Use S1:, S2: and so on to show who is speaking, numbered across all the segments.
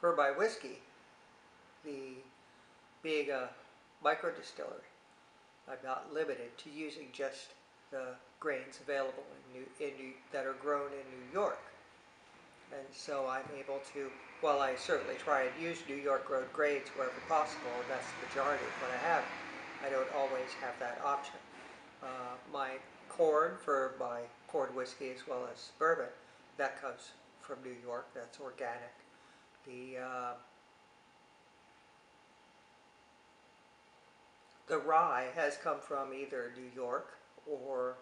S1: For my whiskey, being a micro distillery, I'm not limited to using just the grains available that are grown in New York. And so I'm able to, while I certainly try and use New York grown grains wherever possible, and that's the majority of what I have, I don't always have that option. My corn for my corn whiskey as well as bourbon, that comes from New York, that's organic. The rye has come from either New York or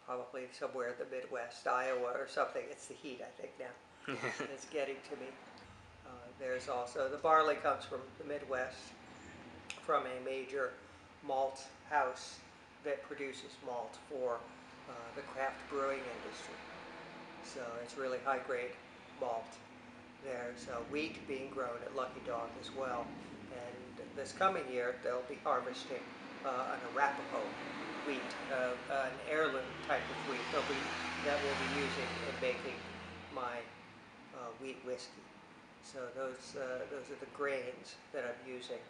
S1: probably somewhere in the Midwest, Iowa or something. It's the heat, I think, now. It's getting to me. There's also, the barley comes from the Midwest, from a major malt house that produces malt for the craft brewing industry. So it's really high-grade malt. There's wheat being grown at Lucky Dog as well. And this coming year, they'll be harvesting an Arapaho wheat, an heirloom type of wheat that we'll be using in making my wheat whiskey. So those are the grains that I'm using.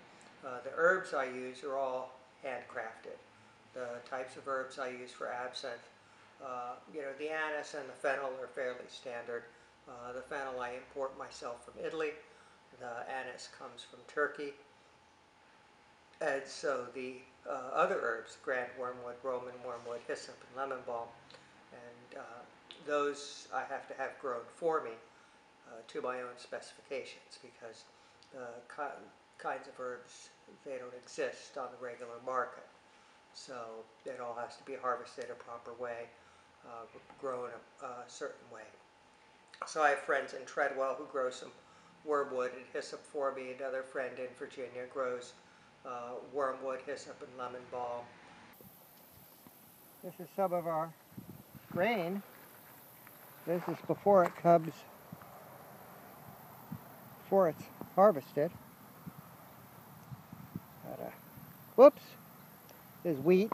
S1: The herbs I use are all handcrafted. The types of herbs I use for absinthe, the anise and the fennel are fairly standard. The fennel I import myself from Italy. The anise comes from Turkey. And so the other herbs, grand wormwood, Roman wormwood, hyssop, and lemon balm, and those I have to have grown for me to my own specifications, because the kinds of herbs, they don't exist on the regular market. So it all has to be harvested a proper way, grown a certain way. So I have friends in Treadwell who grow some wormwood and hyssop for me. Another friend in Virginia grows wormwood, hyssop, and lemon balm. This is some of our grain. This is before it comes, before it's harvested. Whoops, this is wheat.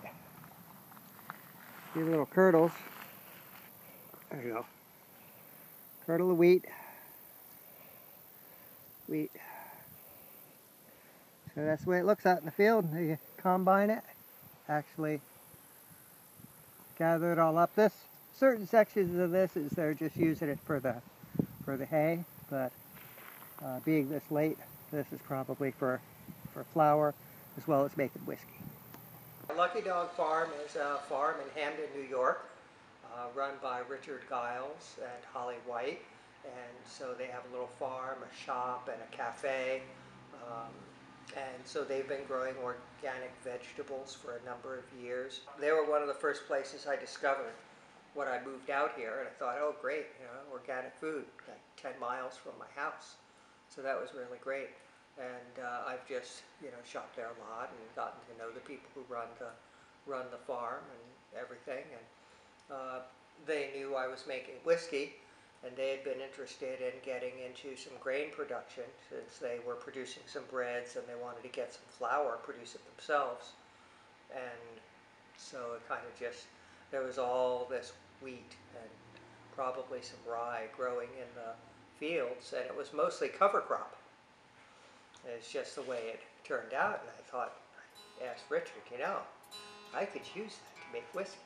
S1: These little kernels. There you go. Kernel of wheat. Wheat. So that's the way it looks out in the field. You combine it, actually gather it all up. Certain sections of this is they're just using it for the hay, but being this late, this is probably for flour as well as making whiskey. Lucky Dog Farm is a farm in Hamden, New York, run by Richard Giles and Holly White. And so they have a little farm, a shop, and a cafe. And so they've been growing organic vegetables for a number of years. They were one of the first places I discovered when I moved out here, and I thought, oh great, organic food, like 10 miles from my house. So that was really great. And I've just, shopped there a lot and gotten to know the people who run the farm and everything. And they knew I was making whiskey, and they had been interested in getting into some grain production, since they were producing some breads and they wanted to get some flour, produce it themselves. And so it kind of just, there was all this wheat and probably some rye growing in the fields, and it was mostly cover crop. It's just the way it turned out, and I thought, I asked Richard, I could use that to make whiskey.